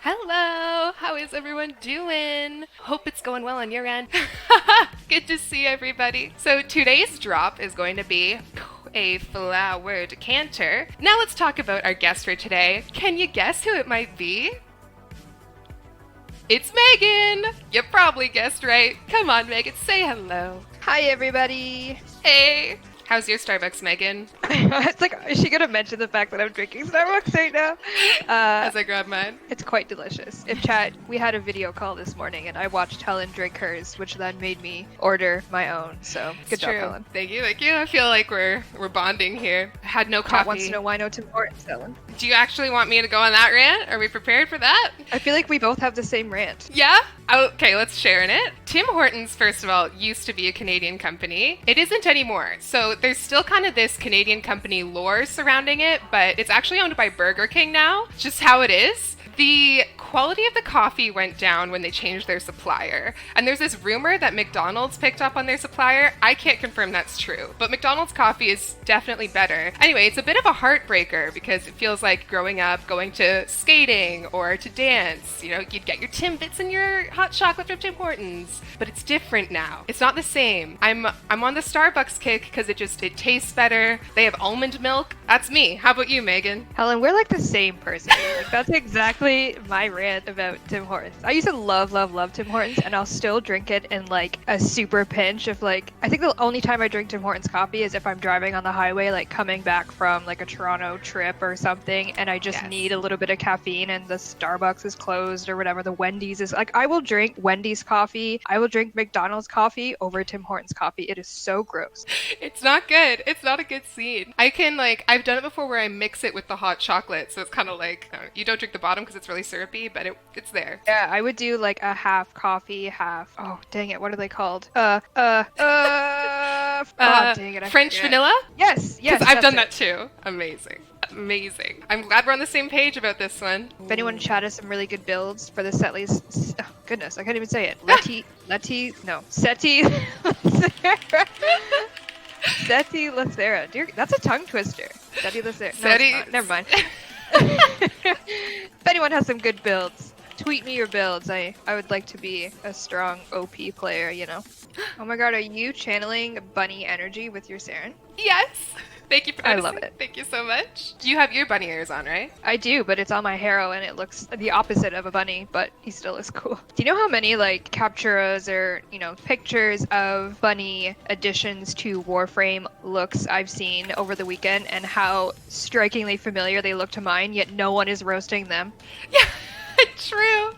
Hello! How is everyone doing? Hope it's going well on your end. Good to see everybody. So today's drop is going to be a flower decanter. Now let's talk about our guest for today. Can you guess who it might be? It's Megan! You probably guessed right. Come on, Megan, say hello. Hi, everybody. Hey! How's your Starbucks, Megan? It's like, is she gonna mention the fact that I'm drinking Starbucks right now? As I grab mine. It's quite delicious. If chat, we had a video call this morning, and I watched Helen drink hers, which then made me order my own. So good job, True. Helen. Thank you. I feel like we're bonding here. I had no Cat coffee. wants to know why no Tim Hortons, Helen. Do you actually want me to go on that rant? Are we prepared for that? I feel like we both have the same rant. Yeah? Okay, let's share in it. Tim Hortons, first of all, used to be a Canadian company. It isn't anymore. So there's still kind of this Canadian company lore surrounding it, but it's actually owned by Burger King now. Just how it is. The quality of the coffee went down when they changed their supplier. And there's this rumor that McDonald's picked up on their supplier. I can't confirm that's true, but McDonald's coffee is definitely better. Anyway, it's a bit of a heartbreaker because it feels like growing up, going to skating or to dance. You know, you'd get your Timbits and your hot chocolate from Tim Hortons, but it's different now. It's not the same. I'm on the Starbucks kick because it tastes better. They have almond milk. That's me. How about you, Megan? Helen, we're like the same person. Like, that's exactly my rant about Tim Hortons. I used to love Tim Hortons, and I'll still drink it in like a super pinch of like, I think the only time I drink Tim Hortons coffee is if I'm driving on the highway, like coming back from like a Toronto trip or something, and I just need a little bit of caffeine and the Starbucks is closed or whatever, the Wendy's is like, I will drink Wendy's coffee, I will drink McDonald's coffee over Tim Hortons coffee. It is so gross. It's not good. It's not a good scene. I've done it before where I mix it with the hot chocolate, so it's kind of like, you don't drink the bottom because it's really syrupy, but it's there. Yeah, I would do like a half coffee, half, oh dang it, what are they called? Oh, dang it, I French forget. vanilla? Yes, Because I've that's done it. that too. Amazing. I'm glad we're on the same page about this one. If anyone in chat has some really good builds for the set list, oh, goodness, I can't even say it. Seti Lacera. Dear, that's a tongue twister. Seti Lacera. No, it's not. Never mind. If anyone has some good builds, tweet me your builds. I would like to be a strong OP player, you know. Oh my god, are you channeling bunny energy with your Saren? Yes. Thank you for I noticing. love it. Thank you so much. You have your bunny ears on, right? I do, but it's on my Harrow and it looks the opposite of a bunny, but he still is cool. Do you know how many like capturas or, you know, pictures of bunny additions to Warframe looks I've seen over the weekend and how strikingly familiar they look to mine, yet no one is roasting them? Yeah, true.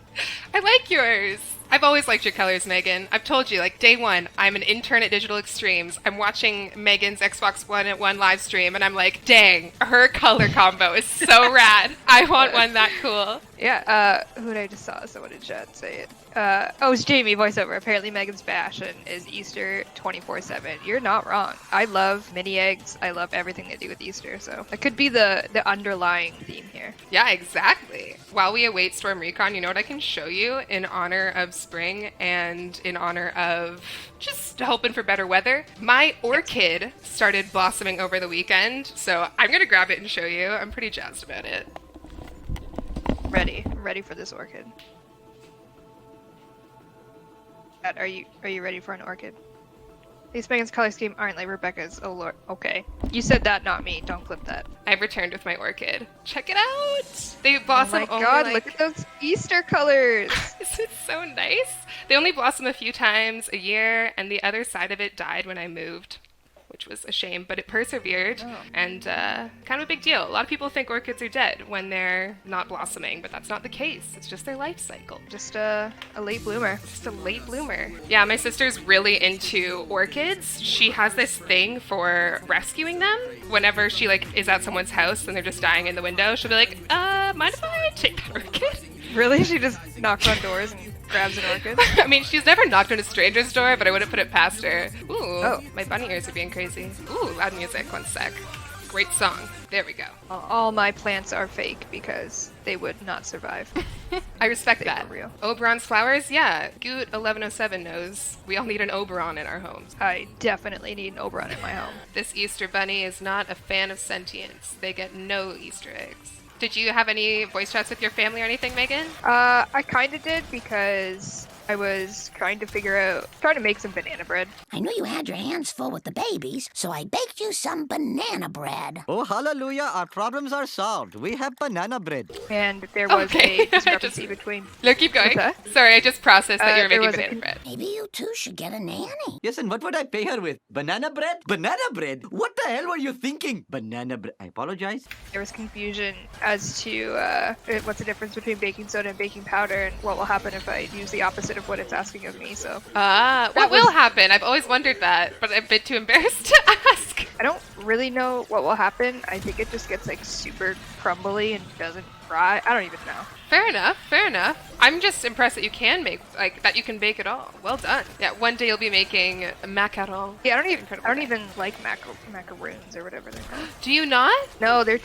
I like yours. I've always liked your colors, Megan. I've told you, like, day one, I'm an intern at Digital Extremes. I'm watching Megan's Xbox One at One live stream, and I'm like, dang, her color combo is so rad. I want one that cool. Yeah, who did I just saw? Someone in chat say it. It's Jamie voiceover. Apparently Megan's passion is Easter 24/7. You're not wrong. I love mini eggs. I love everything they do with Easter, so that could be the underlying theme here. Yeah, exactly. While we await Storm Recon, you know what I can show you in honor of spring and in honor of just hoping for better weather? My orchid started blossoming over the weekend, so I'm gonna grab it and show you. I'm pretty jazzed about it. I'm ready for this orchid. Chat, are you ready for an orchid? These Megan's color scheme aren't like Rebecca's. Oh lord. Okay. You said that, not me. Don't clip that. I've returned with my orchid. Check it out! They blossom oh my only god, like... look at those Easter colors! Isn't it so nice? They only blossom a few times a year, and the other side of it died when I moved, which was a shame, but it persevered, and kind of a big deal. A lot of people think orchids are dead when they're not blossoming, but that's not the case. It's just their life cycle. Just a late bloomer. Just a late bloomer. Yeah, my sister's really into orchids. She has this thing for rescuing them. Whenever she is at someone's house and they're just dying in the window, she'll be like, mind if I take that orchid? Really? She just knocks on doors and grabs an orchid? I mean, she's never knocked on a stranger's door, but I wouldn't put it past her. Ooh, my bunny ears are being crazy. Ooh, loud music. One sec. Great song. There we go. All my plants are fake because they would not survive. I respect They that. were real. Oberon's flowers? Yeah. Goot 1107 knows we all need an Oberon in our homes. I definitely need an Oberon in my home. This Easter bunny is not a fan of sentience. They get no Easter eggs. Did you have any voice chats with your family or anything, Megan? I kind of did because I was trying to make some banana bread. I knew you had your hands full with the babies, so I baked you some banana bread. Oh, hallelujah, our problems are solved. We have banana bread. And there was Okay. a discrepancy between. No, keep going. What's that? Sorry, I just processed that you were there making was a banana bread. Maybe you two should get a nanny. Yes, and what would I pay her with? Banana bread? Banana bread? What the hell were you thinking? Banana bread. I apologize. There was confusion as to what's the difference between baking soda and baking powder, and what will happen if I use the opposite of what it's asking of me. So What will happen? I've always wondered that, but I'm a bit too embarrassed to ask. I don't really know what will happen. I think it just gets like super crumbly and doesn't fry. I don't even know. Fair enough, fair enough. I'm just impressed that you can that you can bake it all. Well done. Yeah, one day you'll be making macaron. Yeah, I don't Incredible. even like macaroons or whatever they're called. Do you not? No, they're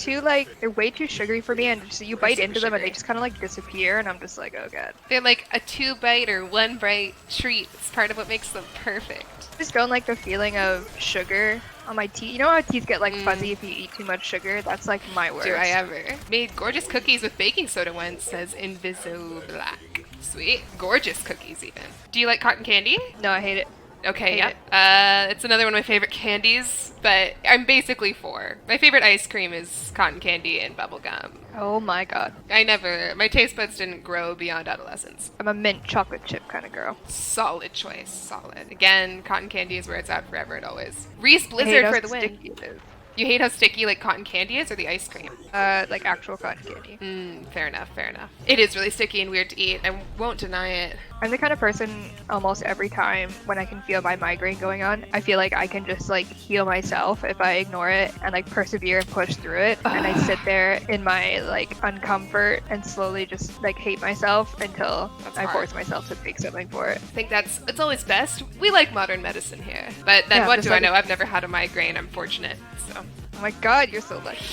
way too sugary for me, and so you bite super into them and they sugary. just kind of like disappear, and I'm just like, oh god. They're like a 2-bite or 1-bite treat. It's part of what makes them perfect. I just don't like the feeling of sugar on my teeth. You know how teeth get like fuzzy if you eat too much sugar? That's like my worst. Do I ever? Made gorgeous cookies with baking soda once, says Invisible Black. Sweet. Gorgeous cookies, even. Do you like cotton candy? No, I hate it. Okay, Hate yep. It's another one of my favorite candies, but I'm basically 4. My favorite ice cream is cotton candy and bubblegum. Oh my god. My taste buds didn't grow beyond adolescence. I'm a mint chocolate chip kind of girl. Solid choice, solid. Again, cotton candy is where it's at forever and always. Reese I hate Blizzard how for the win. sticky it is. You hate how sticky like cotton candy is, or the ice cream? Like actual cotton candy. Fair enough, fair enough. It is really sticky and weird to eat. I won't deny it. I'm the kind of person almost every time when I can feel my migraine going on, I feel like I can just like heal myself if I ignore it and like persevere and push through it. And I sit there in my like uncomfort and slowly just like hate myself until That's I hard. force myself to take something for it. I think it's always best. We like modern medicine here. But then Yeah, what just do I like- know? I've never had a migraine. I'm fortunate. So Oh my god, you're so lucky.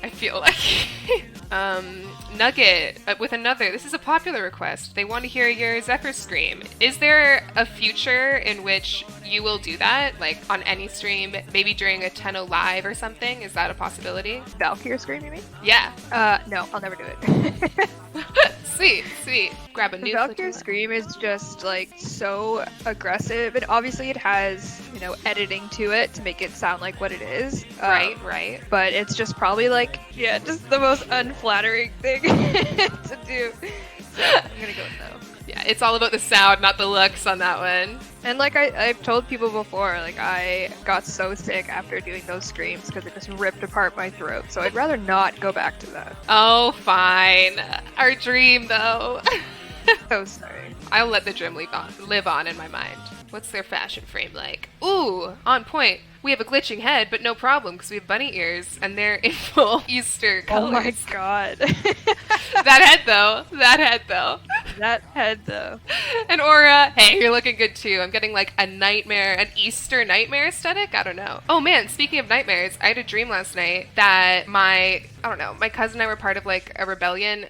I feel like Nugget with another. This is a popular request. They want to hear your Zephyr scream. Is there a future in which you will do that, like on any stream, maybe during a 10:0 live or something? Is that a possibility? Valkyrie scream, you mean? Yeah. No, I'll never do it. Sweet, sweet. Grab a The new Valkyrie scream is just like so aggressive, and obviously it has, you know, editing to it to make it sound like what it is. Right. But it's just probably like, yeah, just the most unflattering thing to do. So I'm gonna go with no. Yeah, it's all about the sound, not the looks on that one. And like I've told people before, like I got so sick after doing those screams because it just ripped apart my throat. So I'd rather not go back to that. Oh, fine. Our dream, though. So sorry. I'll let the dream live on in my mind. What's their fashion frame like? Ooh, on point. We have a glitching head, but no problem because we have bunny ears and they're in full Easter colors. Oh my god. That head, though. That head though. And Aura, hey, you're looking good too. I'm getting like an Easter nightmare aesthetic. I don't know. Oh man, speaking of nightmares, I had a dream last night that my cousin and I were part of like a rebellion.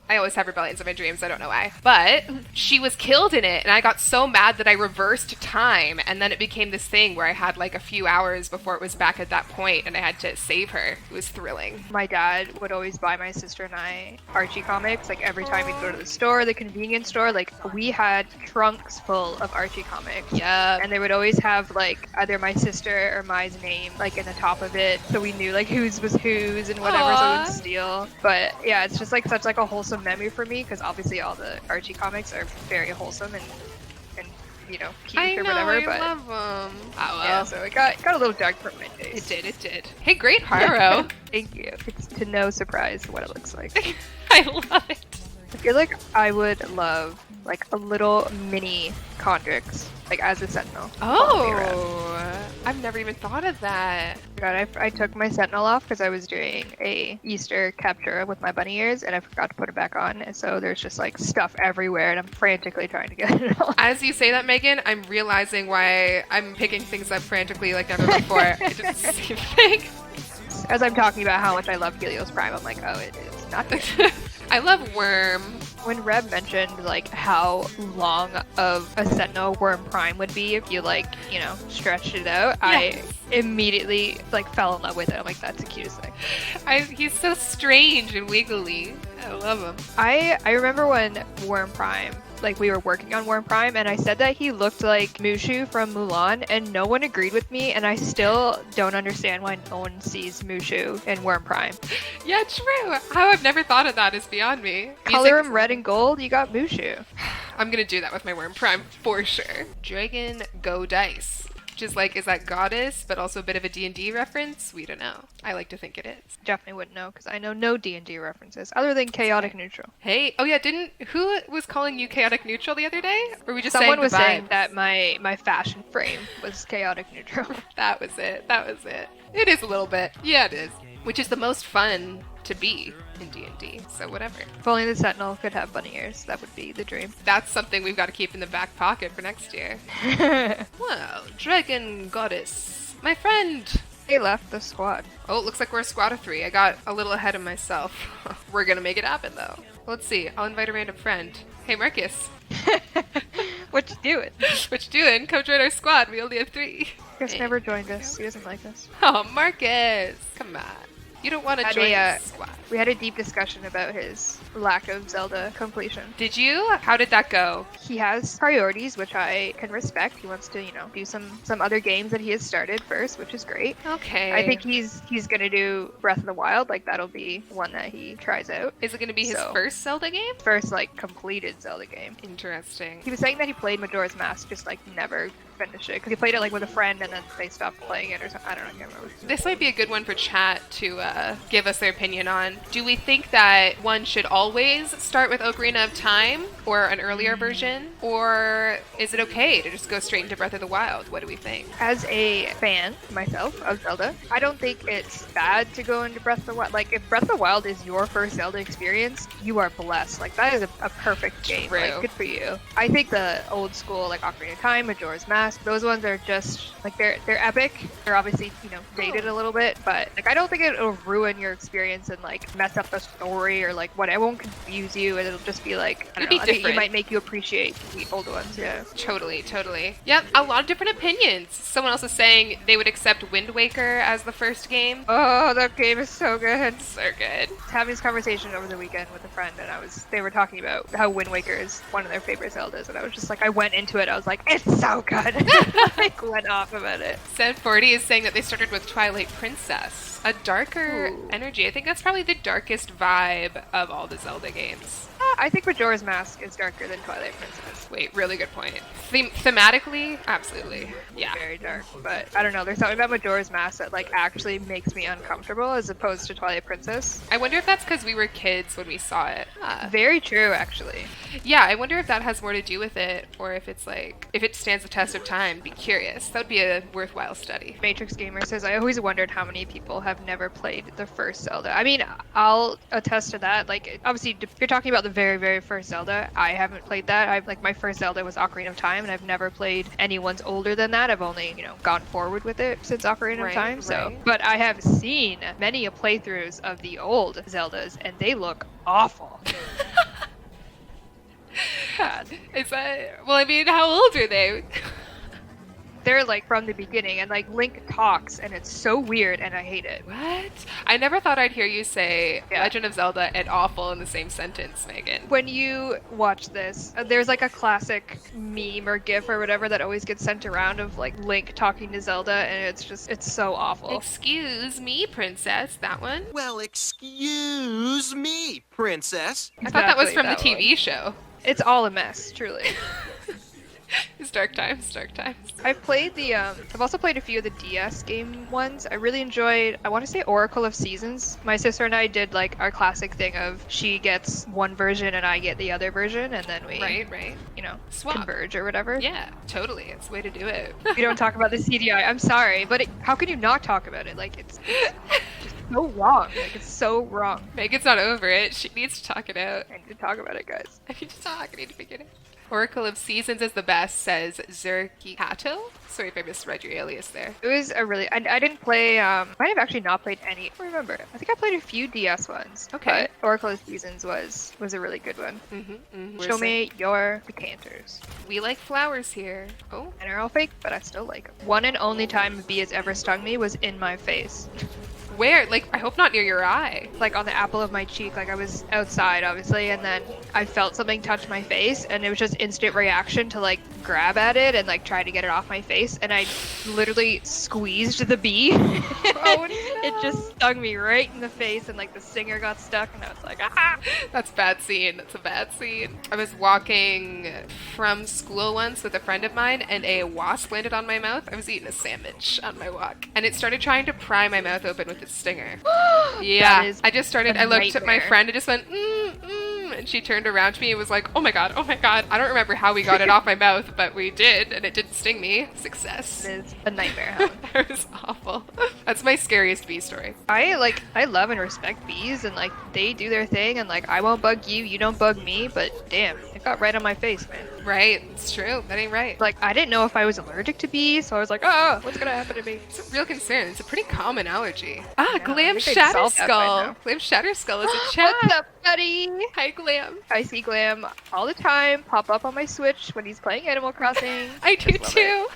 I always have rebellions in my dreams. I don't know why. But she was killed in it, and I got so mad that I reversed time, and then it became this thing where I had like a few hours before it was back at that point, and I had to save her. It was thrilling. My dad would always buy my sister and I Archie comics. Like every time we'd go to the store, the convenience store, like we had trunks full of Archie comics. Yeah. And they would always have like either my sister or my's name like in the top of it, so we knew like whose was whose and whatever, so Aw. we would steal. But yeah, it's just like such like a wholesome memory for me because obviously all the Archie comics are very wholesome and you know cute I or know, whatever. I But love them. Oh, well. yeah, so it got a little dark for my It taste. did. Hey, great Haro. Thank you. It's to no surprise what it looks like. I love it. I feel like I would love like a little mini Condrix, like as a sentinel. Oh, I've never even thought of that. God, I took my sentinel off because I was doing a Easter capture with my bunny ears and I forgot to put it back on. And so there's just like stuff everywhere and I'm frantically trying to get it off. As you say that, Megan, I'm realizing why I'm picking things up frantically like never before. I did the same thing. As I'm talking about how much I love Helios Prime, I'm like, oh, it is not good. I love Worm. When Reb mentioned like how long of a Sentinel Worm Prime would be if you like, you know, stretched it out, Yes. immediately like fell in love with it. I'm like, that's the cutest thing. He's so strange and wiggly. I love him. I remember when Worm Prime, like we were working on Worm Prime, and I said that he looked like Mushu from Mulan, and no one agreed with me, and I still don't understand why no one sees Mushu in Worm Prime. Yeah, true. How I've never thought of that is beyond me. Color him red and gold, you got Mushu. I'm gonna do that with my Worm Prime for sure. Dragon Go Dice. Which is like, is that goddess, but also a bit of a D&D reference? We don't know. I like to think it is. Definitely wouldn't know, because I know no D&D references, other than chaotic neutral. Hey, oh yeah, who was calling you chaotic neutral the other day? Or were we just Someone saying was the saying vibes? that my fashion frame was chaotic neutral. That was it. It is a little bit. Yeah, it is. Which is the most fun to be in D&D, so whatever. If only the Sentinel could have bunny ears, that would be the dream. That's something we've got to keep in the back pocket for next year. Well, Dragon Goddess. My friend. They left the squad. Oh, it looks like we're a squad of 3. I got a little ahead of myself. We're gonna make it happen, though. Let's see. I'll invite a random friend. Hey, Marcus. What you doing? What you doing? Come join our squad. We only have 3. Chris never joined us. He doesn't like us. Oh, Marcus. Come on. You don't want to join the squad. We had a deep discussion about his lack of Zelda completion. Did you? How did that go? He has priorities, which I can respect. He wants to, do some other games that he has started first, which is great. Okay. I think he's gonna do Breath of the Wild. Like that'll be one that he tries out. Is it going to be his first Zelda game? First, like completed Zelda game. Interesting. He was saying that he played Majora's Mask, just like never finished it because he played it like with a friend and then they stopped playing it or something. I don't know. I can't remember. This might be a good one for chat to give us their opinion on. Do we think that one should always start with Ocarina of Time or an earlier version? Or is it okay to just go straight into Breath of the Wild? What do we think? As a fan myself of Zelda, I don't think it's bad to go into Breath of the Wild. Like if Breath of the Wild is your first Zelda experience, you are blessed. Like that is a perfect game. True. Like good for you. I think the old school like Ocarina of Time, Majora's Mask, those ones are just like they're epic. They're obviously dated a little bit, but like I don't think it'll ruin your experience and like mess up the story or like what. It won't confuse you, and it'll just be like I don't know. I think it might make you appreciate the old ones. Yeah. Totally. Yep, a lot of different opinions. Someone else is saying they would accept Wind Waker as the first game. Oh, that game is so good. So good. Having this conversation over the weekend with a friend, and they were talking about how Wind Waker is one of their favorite Zeldas, and I was just like, I went into it, I was like, it's so good. Like went off about it. Said40 is saying that they started with Twilight Princess. A darker energy. I think that's probably the darkest vibe of all the Zelda games. I think Majora's Mask is darker than Twilight Princess. Wait, really good point. Thematically, absolutely. Yeah. Very dark, but I don't know. There's something about Majora's Mask that like actually makes me uncomfortable as opposed to Twilight Princess. I wonder if that's because we were kids when we saw it. Very true, actually. Yeah, I wonder if that has more to do with it, or if it's like, if it stands the test of time. Be curious. That would be a worthwhile study. Matrix Gamer says, I always wondered how many people have never played the first Zelda. I mean, I'll attest to that. Like, obviously, if you're talking about the very, very first Zelda, I haven't played that. My first Zelda was Ocarina of Time, and I've never played anyone's older than that. I've only, gone forward with it since Ocarina of Time. So, but I have seen many playthroughs of the old Zeldas, and they look awful. God. Is that, well, I mean, how old are they? They're like from the beginning, and like Link talks, and it's so weird, and I hate it. What? I never thought I'd hear you say Legend of Zelda and awful in the same sentence, Megan. When you watch this, there's like a classic meme or gif or whatever that always gets sent around of like Link talking to Zelda, and it's so awful. Excuse me, princess. That one? Well, excuse me, princess. I thought that was from the Exactly, that TV show. It's all a mess, truly. It's dark times. I've played I've also played a few of the DS game ones. I really enjoyed, I want to say Oracle of Seasons. My sister and I did like our classic thing of she gets one version and I get the other version, and then we, Right. Swap. converge or whatever. Yeah, totally. It's the way to do it. We don't talk about the CDI. I'm sorry, but how can you not talk about it? Like, it's just so wrong. Like, it's so wrong. Megan's not over it. She needs to talk it out. I need to talk about it, guys. I need to talk. I need to figure it out. Oracle of Seasons is the best, says Zerkikato. Sorry if I misread your alias there. It was a really. I didn't play. Might have actually not played any. I don't remember. I think I played a few DS ones. Okay. But Oracle of Seasons was a really good one. Show me your decanters. We like flowers here. Oh. And they're all fake, but I still like them. One and only time a bee has ever stung me was in my face. Where? Like, I hope not near your eye. Like on the apple of my cheek. Like I was outside, obviously, and then I felt something touch my face, and it was just instant reaction to like grab at it and like try to get it off my face, and I literally squeezed the bee. Oh, no. It just stung me right in the face, and like the stinger got stuck, and I was like, ah! That's a bad scene. That's a bad scene. I was walking from school once with a friend of mine, and a wasp landed on my mouth. I was eating a sandwich on my walk, and it started trying to pry my mouth open with its stinger. Yeah. That is I just started, a I looked at my nightmare. friend and just went, and she turned around to me and was like, oh my god, oh my god. I don't remember how we got it off my mouth, but we did, and it didn't sting me. Success. It is a nightmare. Huh? That was awful. That's my scariest bee story. I love and respect bees, and like they do their thing, and like I won't bug you, you don't bug me, but damn, it got right on my face, man. Right, it's true. That ain't right. Like I didn't know if I was allergic to bees, so I was like, oh, what's gonna happen to me? It's a real concern. It's a pretty common allergy. Yeah, Glam I think they'd solve that by Shatterskull. now. Glam Shatterskull is a chat. What's up, buddy? Hi, Glam. I see Glam all the time pop up on my Switch when he's playing Animal Crossing. I do Just love too.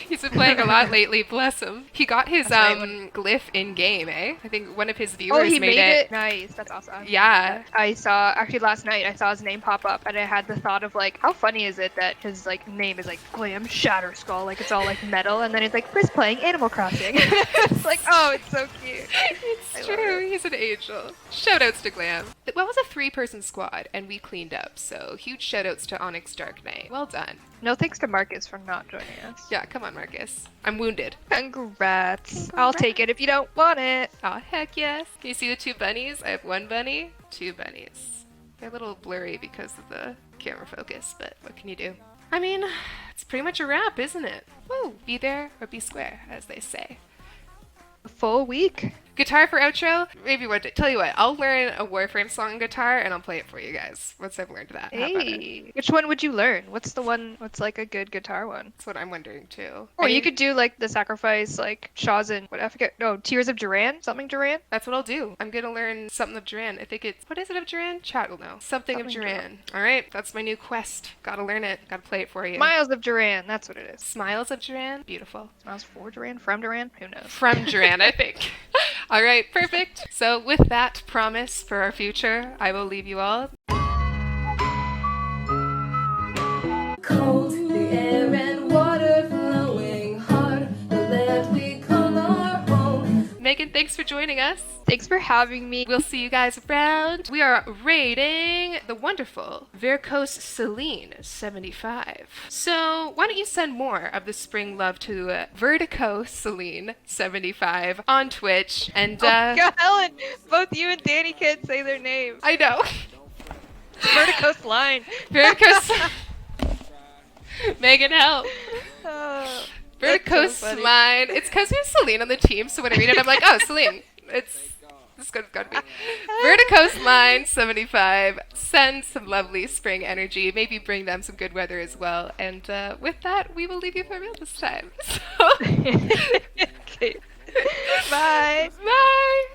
He's been playing a lot lately. Bless him. He got his That's right. glyph in game, eh? I think one of his Oh, viewers he made made it. Nice. That's awesome. Yeah. I saw actually last night. I saw his name pop up, and I had the thought of like, how funny is it that his like name is like Glam Shatterskull, like it's all like metal, and then it's like Chris playing Animal Crossing. It's like, oh, it's so cute. I It's love true. it. He's an angel. Shoutouts to Glam. Well, it was a 3-person squad, and we cleaned up. So huge shoutouts to Onyx Dark Knight. Well done. No thanks to Marcus for not joining us. Yeah, come on, Marcus. I'm wounded. Congrats. I'll take it if you don't want it. Oh, heck yes. Can you see the 2 bunnies? I have 1 bunny, 2 bunnies. They're a little blurry because of the camera focus, but what can you do? I mean, it's pretty much a wrap, isn't it? Woo! Be there or be square, as they say. A full week. Guitar for outro? Maybe one day. Tell you what, I'll learn a Warframe song on guitar and I'll play it for you guys once I've learned that. How about it? Hey, which one would you learn? What's the one? What's like a good guitar one? That's what I'm wondering too. Or I you mean, could do like the sacrifice, like Shaw's and what I forget. No, Tears of Duran, something Duran. That's what I'll do. I'm gonna learn something of Duran. I think it's, what is it of Duran? Chat will know. Something of Something Duran. Alright, that's my new quest. Gotta learn it. Gotta play it for you. Miles of Duran, that's what it is. Smiles of Duran? Beautiful. Miles for Duran, from Duran, who knows? From Duran, I think. Alright, perfect. So with that promise for our future, I will leave you all. Cold, the air and water flowing hard, the land we call our home. Megan, thanks for joining us. Thanks for having me. We'll see you guys around. We are rating the wonderful Veracruz Celine 75. So why don't you send more of the spring love to Vertico Celine 75 on Twitch and Oh, God, Helen, both you and Danny can't say their names. I know. Vertico's line. Veracruz Megan, help. Oh, Vertico so funny. Line. It's because we have Celine on the team, so when I read it, I'm like, oh, Celine. This has got to be. Vertico's Line 75. Send some lovely spring energy. Maybe bring them some good weather as well. And with that, we will leave you for real this time. So, Okay. Bye. bye.